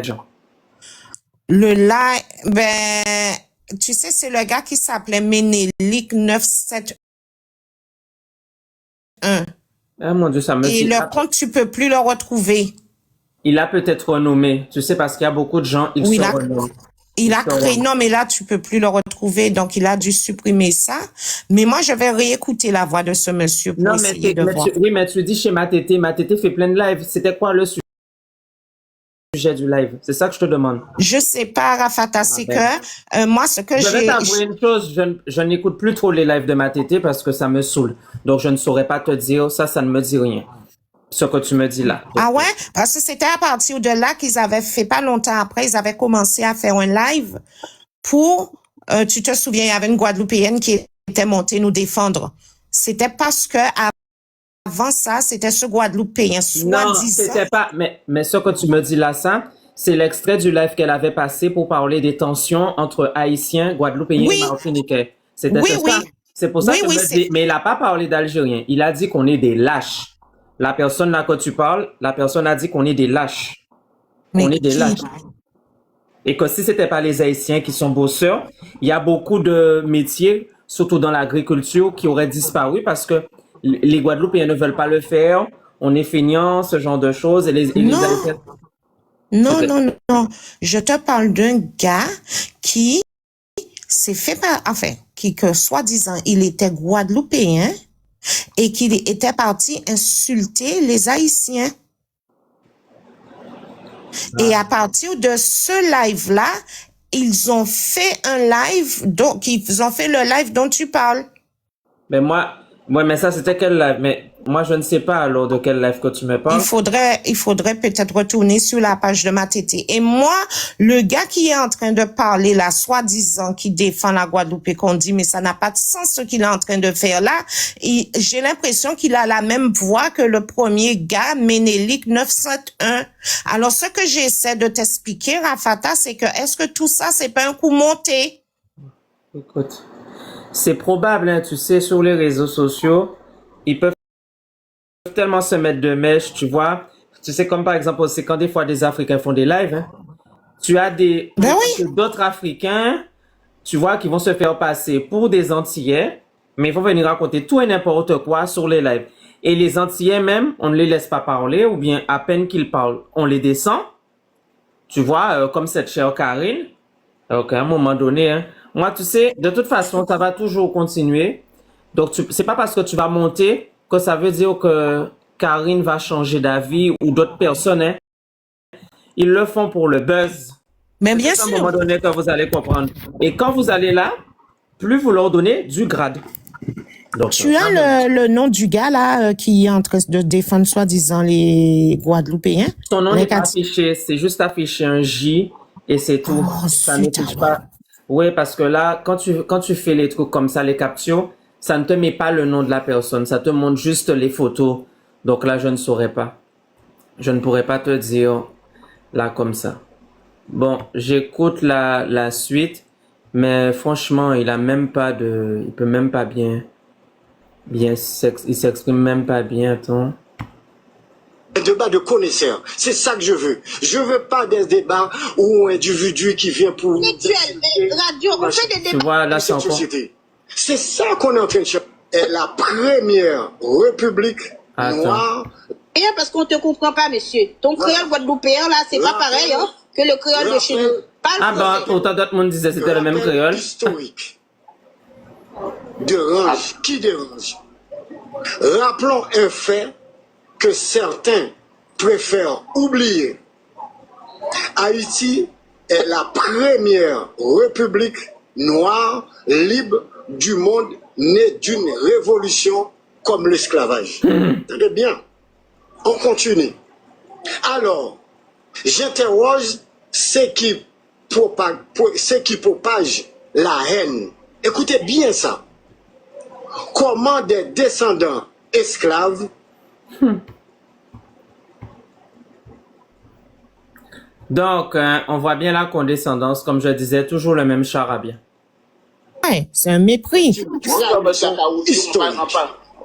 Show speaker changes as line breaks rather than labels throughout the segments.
Jean?
Le live, ben, tu sais, c'est le gars qui s'appelait Ménélique 971.
Ah mon Dieu, ça me
Et
dit.
le compte, tu peux plus le retrouver.
Il a peut-être renommé. Tu sais, parce qu'il y a beaucoup de gens, ils
Oui,
se
il a,
renomment.
il
Ils
a
se
créé,
renomment.
non, mais là, tu peux plus le retrouver. Donc, il a dû supprimer ça. Mais moi, je vais réécouter la voix de ce monsieur pour
Non, mais,
essayer de voir.
oui, mais tu dis chez Ma Tété fait plein de lives. C'était quoi le sujet du live? C'est ça que je te demande.
Je sais pas, Rafata,
Ah
c'est
ben.
que moi, ce que
Je vais
j'ai...
t'avouer une chose, je n'écoute plus trop les lives de Ma Tété parce que ça me saoule. Donc, je ne saurais pas te dire, ça ne me dit rien. Ce que tu me dis là.
Ah ouais? Parce que c'était à partir de là qu'ils avaient fait, pas longtemps après, ils avaient commencé à faire un live pour, tu te souviens, il y avait une Guadeloupéenne qui était montée nous défendre. C'était parce que avant ça, c'était ce Guadeloupéen,
Non,
soi-disant.
c'était pas, mais ce que tu me dis là, ça, c'est l'extrait du live qu'elle avait passé pour parler des tensions entre Haïtiens, Guadeloupéens et
Oui,
Martiniquais. C'était
oui,
ça.
oui.
C'est pour ça
Oui,
que je
oui,
me dis, mais il a pas parlé d'Algériens. Il a dit qu'on est des lâches. La personne là que tu parles, la personne a dit qu'on est des lâches. Qu'on
mais
est des lâches. Et que si c'était pas les Haïtiens qui sont bosseurs, il y a beaucoup de métiers, surtout dans l'agriculture, qui auraient disparu parce que les Guadeloupéens ne veulent pas le faire. On est feignants, ce genre de choses. Et les
Non,
Haïtiens.
non,
Ok.
non, non. Je te parle d'un gars qui s'est fait par, enfin, que soi-disant, il était Guadeloupéen et qu'il était parti insulter les Haïtiens. Et à partir de ce live-là, ils ont fait un live, donc ils ont fait le live dont tu parles.
Mais moi, ouais, mais ça, c'était quel live? Mais moi, je ne sais pas alors de quel live que tu me
Il
parles.
faudrait peut-être retourner sur la page de ma tété. Et moi, le gars qui est en train de parler là, soi-disant, qui défend la Guadeloupe et qu'on dit, mais ça n'a pas de sens ce qu'il est en train de faire là, j'ai l'impression qu'il a la même voix que le premier gars, Ménélique 971. Alors, ce que j'essaie de t'expliquer, Rafata, c'est que est-ce que tout ça, c'est pas un coup monté?
Écoute, c'est probable, hein, tu sais, sur les réseaux sociaux, ils peuvent tellement se mettre de mèche, tu vois. Tu sais, comme par exemple, c'est quand des fois des Africains font des lives, hein. Tu as
Ben oui.
d'autres Africains, tu vois, qui vont se faire passer pour des Antillais, mais ils vont venir raconter tout et n'importe quoi sur les lives. Et les Antillais même, on ne les laisse pas parler, ou bien à peine qu'ils parlent, on les descend. Tu vois, comme cette chère Karine. Donc, à un moment donné, hein, moi, tu sais, de toute façon, ça va toujours continuer. Donc, c'est pas parce que tu vas monter que ça veut dire que Karine va changer d'avis ou d'autres personnes, hein. Ils le font pour le buzz.
Mais
C'est
bien
à un
sûr.
moment donné que vous allez comprendre. Et quand vous allez là, plus vous leur donnez du grade. Donc,
Tu as le nom du gars là qui est en train de défendre soi-disant les Guadeloupéens?
son nom
Les
n'est pas
quatre-
affiché, c'est juste affiché un J et c'est tout.
Oh,
Ça ne
zut
touche
alors.
pas. Oui, parce que là, quand tu fais les trucs comme ça, les captures, ça ne te met pas le nom de la personne, ça te montre juste les photos. Donc là, je ne saurais pas. Je ne pourrais pas te dire là comme ça. Bon, j'écoute la suite, mais franchement, il peut même pas il s'exprime même pas bien, ton.
Un débat de connaisseurs. C'est ça que je veux. Je veux pas des débats où un individu qui vient pour...
Intellectuel, radio, on fait des
Tu
débats.
vois, là, c'est
cette
encore.
société. C'est ça qu'on est en train de chercher. Et la première république
Attends.
noire.
Rien parce qu'on te comprend pas, monsieur. Ton créole guadeloupéen, là, c'est pas pareil, hein, que le créole de chez nous. Pas le
Ah ben,
français.
pourtant d'autres monde disaient que c'était le même
rappel
créole.
historique. Dérange. Qui dérange? Rappelons un fait que certains préfèrent oublier. Haïti est la première république noire libre du monde née d'une révolution comme l'esclavage. Entendez bien? On continue. Alors, j'interroge ceux qui propagent la haine. Écoutez bien ça. Comment des descendants esclaves
Donc, hein, on voit bien la condescendance, comme je disais, toujours le même charabia.
Ouais, c'est un mépris.
historique.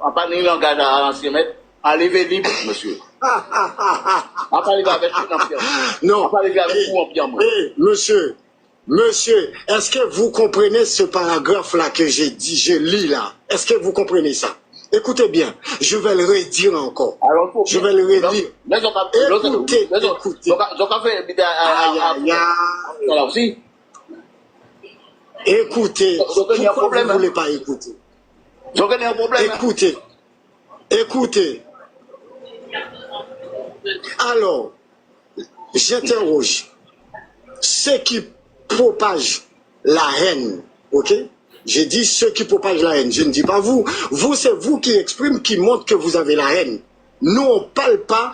On pas ni langage à ancien maître. À lever libre, monsieur. On va arriver avec tout en pierre.
Non.
On va arriver avec tout en pierre.
Monsieur, est-ce que vous comprenez ce paragraphe-là que j'ai dit, je lis là? Est-ce que vous comprenez ça? Écoutez bien, je vais le redire encore.
Alors,
je vais le redire. Écoutez. Écoutez. Pourquoi vous ne voulez pas écouter? Écoutez. Alors, j'interroge ceux qui propagent la haine, ok? J'ai dit ceux qui propagent la haine, je ne dis pas vous. Vous, c'est vous qui exprimez, qui montre que vous avez la haine. Nous, on parle pas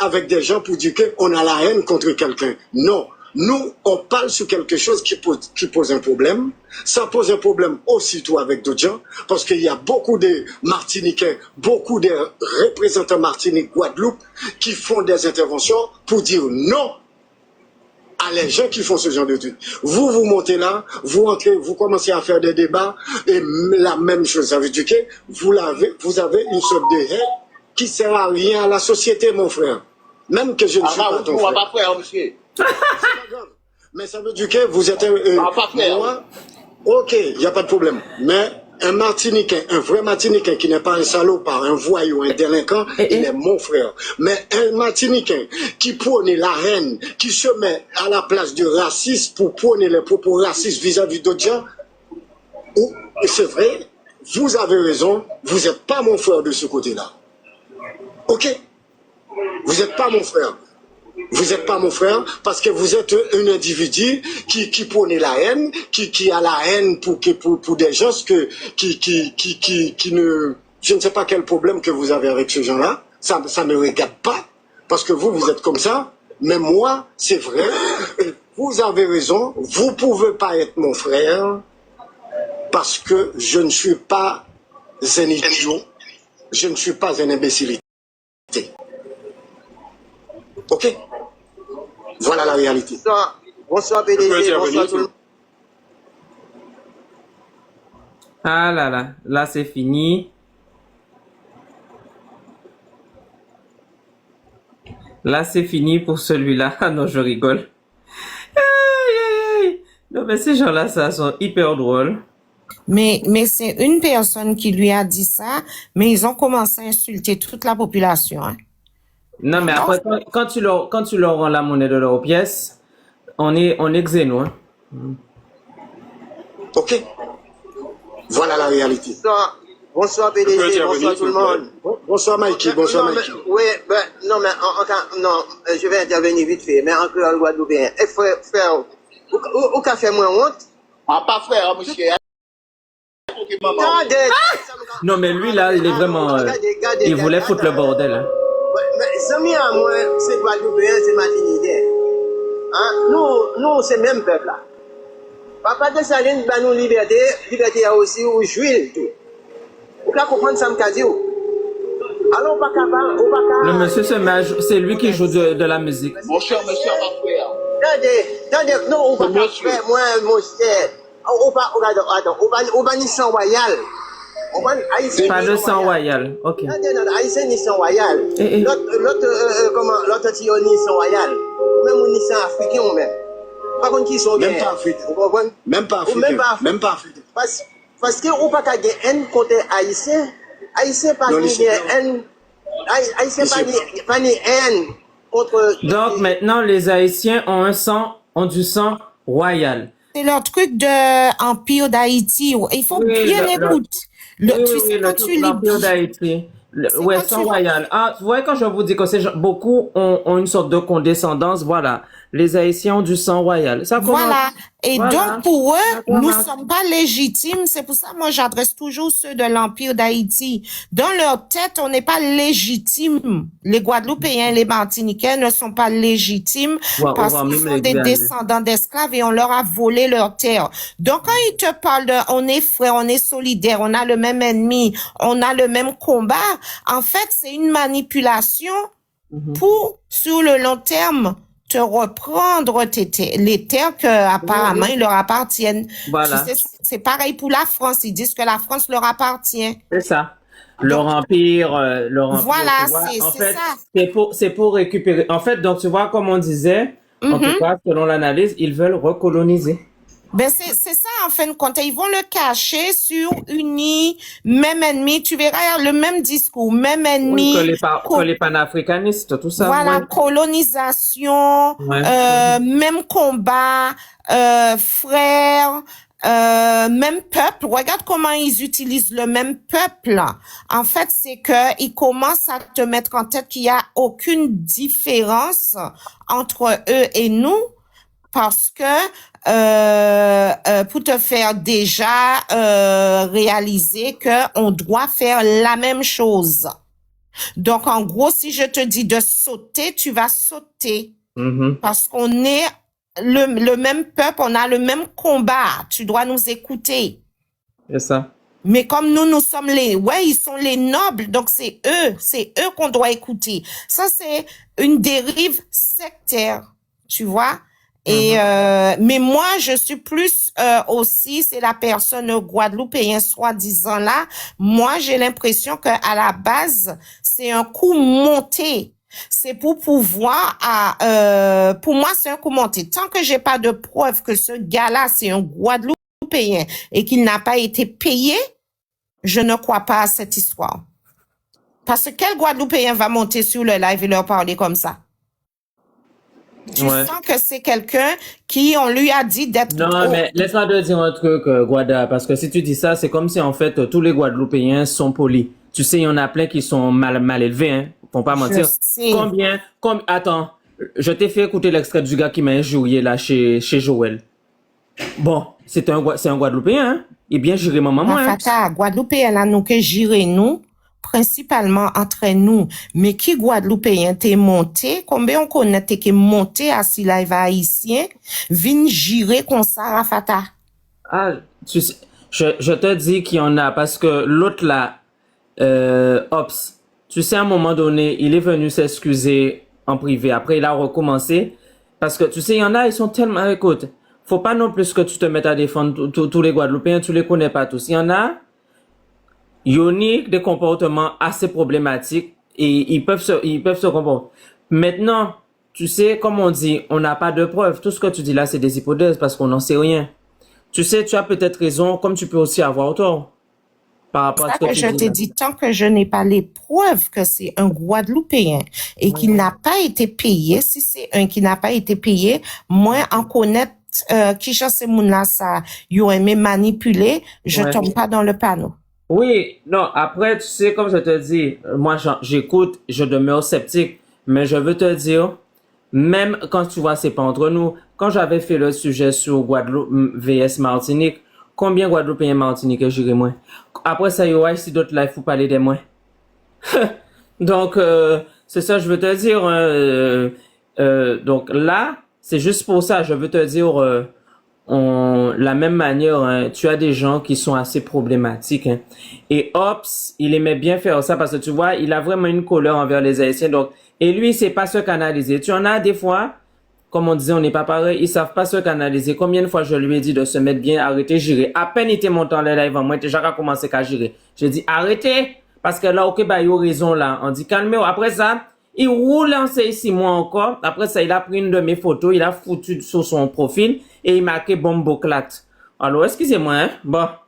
avec des gens pour dire qu'on a la haine contre quelqu'un. Non. Nous, on parle sur quelque chose qui pose un problème. Ça pose un problème aussitôt avec d'autres gens, parce qu'il y a beaucoup de Martiniquais, beaucoup de représentants Martinique, Guadeloupe, qui font des interventions pour dire non à les gens qui font ce genre de trucs. Vous montez là, vous entrez, vous commencez à faire des débats, et la même chose, ça veut dire que vous avez une sorte de haine qui sert à rien à la société, mon frère. Même que je ne suis pas ton frère.
Monsieur.
C'est pas grave. Mais ça veut dire que vous êtes moi, ok, il n'y a pas de problème. Mais un Martiniquais, un vrai Martiniquais qui n'est pas un salopard, un voyou, un délinquant, il est mon frère. Mais un Martiniquais qui prône la haine, qui se met à la place du racisme pour prôner les propos racistes vis-à-vis d'autres gens, c'est vrai, vous avez raison, vous n'êtes pas mon frère de ce côté-là. Ok? Vous n'êtes pas mon frère. Vous n'êtes pas mon frère parce que vous êtes un individu qui prône la haine, qui a la haine pour des gens qui ne... Je ne sais pas quel problème que vous avez avec ce gens-là. Ça ne me regarde pas parce que vous êtes comme ça. Mais moi, c'est vrai. Vous avez raison. Vous ne pouvez pas être mon frère parce que je ne suis pas un idiot. Je ne suis pas un imbécilité. Ok? Voilà la réalité.
Bonsoir PDG, bonsoir tout le monde.
Ah là c'est fini. Là c'est fini pour celui-là. Ah non, je rigole. Aïe. Non mais ces gens-là, ça sont hyper drôles.
Mais c'est une personne qui lui a dit ça, mais ils ont commencé à insulter toute la population, hein.
Non, mais après, quand tu leur rends la monnaie de leur pièce, on est xéno, hein.
Ok. Voilà la réalité.
Bonsoir PDG, bonsoir tout le monde.
Bonsoir Mikey, bonsoir Mikey.
Oui, non, mais je vais intervenir vite fait, mais en créole guadeloupéen. Et frère, au café moins honte?
Pas frère, monsieur.
Non, mais lui, là, il est vraiment... il voulait foutre le bordel, hein.
Mais amis à moi, c'est guadeloupéen, c'est martiniquais. Hein? Nous, c'est le même peuple là. Papa de Saline, ben nous liberté a aussi ou jouir tout. Vous pouvez comprendre ça, me dit. Alors, on pas capable, on pas capable.
Le monsieur c'est lui qui joue de la musique.
Mon cher monsieur, pas frère.
Attendez, non, on va faire, moi, mon cher. On va ni sang royal.
Pas de sang royal, ok.
Non, Haïtien ni sang royal. L'autre tio ni sang royal. Même ni sang africain ou même. Par contre, qui sont
même pas africain. Même pas africain.
Parce que on pas qu'à gagner haine contre Haïtien. Haïtien pas ni haine. Haïtien pas ni haine contre.
Donc maintenant, les Haïtiens ont du sang royal.
C'est leur truc de empire d'Haïti. Il faut bien écouter.
L'empire d'Haïti. Ouais, sang royal. Ah, vous voyez, quand je vous dis que beaucoup ont une sorte de condescendance, voilà. Les Haïtiens ont du sang royal. Ça commence,
voilà. Et
voilà.
donc, pour eux, nous sommes pas légitimes. C'est pour ça, moi, j'adresse toujours ceux de l'Empire d'Haïti. Dans leur tête, on n'est pas légitime. Les Guadeloupéens, les Martiniquais ne sont pas légitimes parce qu'ils sont des descendants d'esclaves et on leur a volé leur terre. Donc, quand ils te parlent de on est frères, on est solidaires, on a le même ennemi, on a le même combat, en fait, c'est une manipulation pour, sur le long terme, te reprendre les terres que apparemment ils leur appartiennent.
Voilà.
Tu sais, c'est pareil pour la France. Ils disent que la France leur appartient.
C'est ça. leur empire,
Voilà,
tu vois. En
c'est
fait,
ça.
c'est pour récupérer. En fait, donc tu vois, comme on disait, en tout cas, selon l'analyse, ils veulent recoloniser.
Ben c'est ça en fin de compte. Ils vont le cacher sur unis, même ennemi. Tu verras le même discours, même
Oui,
ennemi.
que les panafricanistes, tout ça.
Voilà,
Ouais.
colonisation,
Ouais.
même combat, frères, même peuple. Regarde comment ils utilisent le même peuple. En fait, c'est que ils commencent à te mettre en tête qu'il y a aucune différence entre eux et nous. Parce que pour te faire déjà réaliser que on doit faire la même chose. Donc en gros, si je te dis de sauter, tu vas sauter parce qu'on est le même peuple, on a le même combat. Tu dois nous écouter.
C'est ça.
Mais comme nous sommes ils sont les nobles, donc c'est eux qu'on doit écouter. Ça c'est une dérive sectaire, tu vois. Et mais moi je suis plus aussi c'est la personne guadeloupéen soi-disant là. Moi j'ai l'impression que à la base c'est un coup monté. C'est pour pouvoir pour moi c'est un coup monté. Tant que j'ai pas de preuve que ce gars-là c'est un Guadeloupéen et qu'il n'a pas été payé, je ne crois pas à cette histoire. Parce que quel Guadeloupéen va monter sur le live et leur parler comme ça? Tu sens que c'est quelqu'un qui, on lui a dit d'être...
Non, mais laisse-moi te dire un truc, Guada, parce que si tu dis ça, c'est comme si, en fait, tous les Guadeloupéens sont polis. Tu sais, il y en a plein qui sont mal élevés, hein. Faut pas mentir. Attends, je t'ai fait écouter l'extrait du gars qui m'a injurié, là, chez Joël. Bon, c'est un Guadeloupéen, hein. Il est bien géré, maman, hein.
Fata, Guadeloupéen, là, nous, que gérer nous, principalement entre nous, mais qui Guadeloupéen t'es monté, combien on connaît qui est monté à si live haïtien, vin gérer comme ça, Rafata.
Ah, tu sais, je te dis qu'il y en a, parce que l'autre là, Ops, tu sais, à un moment donné, il est venu s'excuser en privé. Après, il a recommencé, parce que tu sais, il y en a, ils sont tellement, écoute, faut pas non plus que tu te mettes à défendre tous les Guadeloupéens, tu les connais pas tous. Il y en a, ils ont des comportements assez problématiques et ils peuvent se comporter. Maintenant, tu sais, comme on dit, on n'a pas de preuves. Tout ce que tu dis là, c'est des hypothèses parce qu'on n'en sait rien. Tu sais, tu as peut-être raison, comme tu peux aussi avoir tort. Par rapport à ce que tu dis.
Je t'ai dit, tant que je n'ai pas les preuves que c'est un Guadeloupéen et qu'il n'a pas été payé, si c'est un qui n'a pas été payé, moi, en connaître qui je sais mon là, ça, ils ont aimé manipuler, je tombe pas dans le panneau.
Oui, non, après, tu sais, comme je te dis, moi, j'écoute, je demeure sceptique, mais je veux te dire, même quand tu vois, c'est pas entre nous, quand j'avais fait le sujet sur Guadeloupe vs Martinique, combien Guadeloupéens Martinique j'irai moins? Après ça, yo, si d'autres là, il faut parler des moins. Donc, c'est ça, je veux te dire, donc là, c'est juste pour ça, je veux te dire, la même manière, hein, tu as des gens qui sont assez problématiques. Hein. Et Ops, il aimait bien faire ça parce que tu vois, il a vraiment une colère envers les Haïtiens. Donc, et lui, il sait pas se canaliser. Tu en as des fois, comme on disait, on n'est pas pareil, ils savent pas se canaliser. Combien de fois je lui ai dit de se mettre bien, arrêter, gérer. À peine il était monté en live, moi, déjà commencé à gérer. J'ai dit, arrêtez, parce que là, ok, bah, il a raison là. On dit, calmez-vous. Après ça, il roule en 6 mois encore. Après ça, il a pris une de mes photos, il a foutu sur son profil et il marqué Bomboclat. Alors, excusez-moi, hein. Bon. À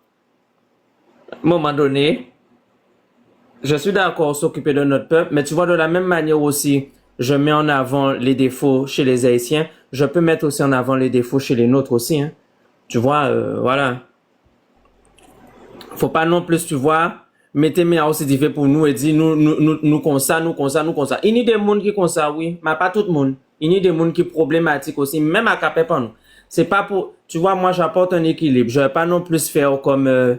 un moment donné, je suis d'accord s'occuper de notre peuple, mais tu vois, de la même manière aussi, je mets en avant les défauts chez les Haïtiens, je peux mettre aussi en avant les défauts chez les nôtres aussi, hein. Tu vois, voilà. Faut pas non plus, tu vois, mettez mes aussi diffé pour nous et dire nous comme ça. Il y a des monde qui comme ça, oui, mais pas tout le monde. Il y a des monde qui problématiques aussi, même à capé pas nous. C'est pas pour, tu vois, moi j'apporte un équilibre. Je vais pas non plus faire comme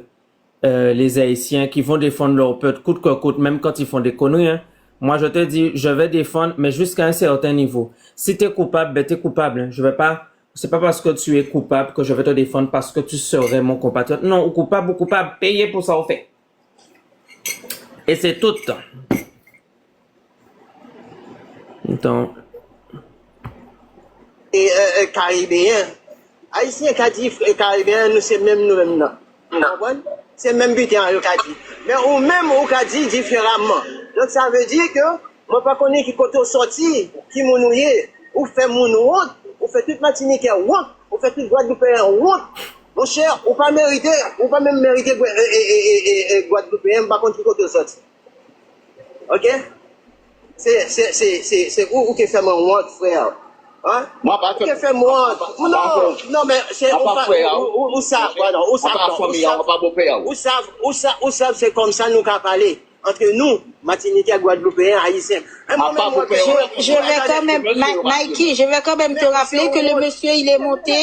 les Haïtiens qui vont défendre leur peuple coûte que coûte, même quand ils font des conneries. Hein. Moi je te dis, je vais défendre, mais jusqu'à un certain niveau. Si t'es coupable, ben t'es coupable. Hein. Je vais pas, c'est pas parce que tu es coupable que je vais te défendre parce que tu serais mon compatriote. Non, ou coupable, payez pour ça au fait. Et c'est tout. Donc.
Et Caribéen, Haïtien qui a dit Caribéen, nous c'est même nous-mêmes là. C'est même but en dit. mais ou même ou qu'a dit différemment. Donc ça veut dire que moi pas connais qui côté sorti, qui mounouye, ou fait moun honte, ou fait toute Martinique honte, ou fait toute Guadeloupéen honte. Mon cher, ou pas mérité, ou pas même mérité Guadeloupéen, par contre qui côté sorti. OK? C'est où qui fait mon honte, frère? Hein?
Moi, pas
Qui fait moi? Non, mais c'est où ça, pardon, où ça, où ça, c'est comme ça nous qu'à parler. Entre nous, Martiniquais, Guadeloupéens, Haïtiens.
Je vais quand même, Mikey, je vais quand même te rappeler que le monsieur, il est monté.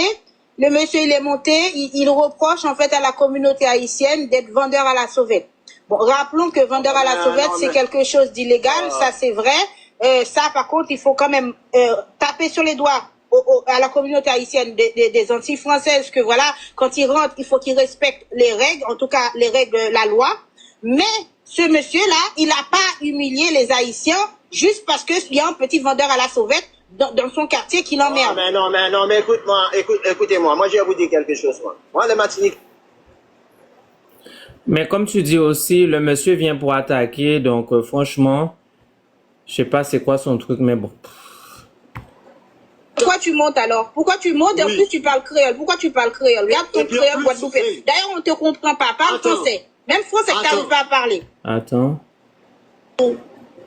Le monsieur, il est monté. Il reproche, en fait, à la communauté haïtienne d'être vendeur à la sauvette. Bon, rappelons que vendeur à la sauvette, c'est quelque chose d'illégal. Ça, c'est vrai. Ça, par contre, il faut quand même taper sur les doigts à la communauté haïtienne des Antilles françaises que voilà, quand ils rentrent, il faut qu'ils respectent les règles, en tout cas les règles de la loi. Mais ce monsieur-là, il n'a pas humilié les Haïtiens juste parce qu'il y a un petit vendeur à la sauvette dans son quartier qui l'emmerde.
Mais écoutez-moi, moi je vais vous dire quelque chose. Moi, le Martinique.
Mais comme tu dis aussi, le monsieur vient pour attaquer, donc franchement, je sais pas c'est quoi son truc, mais bon.
Pourquoi tu montes alors? Pourquoi tu montes et en plus tu parles créole? Pourquoi tu parles créole? Regarde ton créole guadeloupéen. D'ailleurs, on te comprend pas. Parle français. Même français que tu n'arrives pas à parler.
Attends.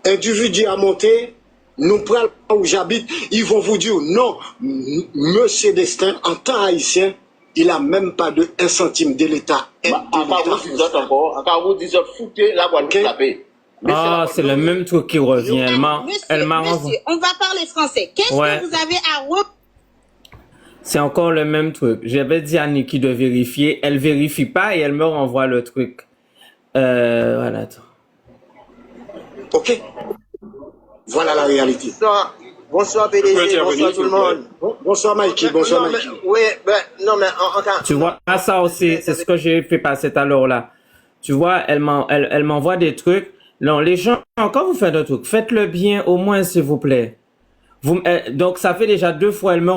Individu à monter, nous prenons où j'habite, ils vont vous dire non, monsieur Destin, en tant haïtien, il n'a même pas de 1 centime de l'État.
Encore vous dites foutez la Guadeloupe tapée.
Ah, c'est le même truc qui revient. Elle m'a
Monsieur, on va parler français. Qu'est-ce que vous avez à
C'est encore le même truc. J'avais dit à Nikki de vérifier. Elle vérifie pas et elle me renvoie le truc. Voilà.
Ok. Voilà la réalité.
Bonsoir PDG, bonsoir tout le monde.
Bonsoir Mikey, bonsoir Mikey.
Oui, non mais
tu vois, ça aussi, c'est ce que j'ai fait passer tout à l'heure là. Tu vois, elle m'envoie des trucs. Non, les gens, quand vous faites un truc, faites-le bien au moins s'il vous plaît. Donc ça fait déjà 2 fois, elle me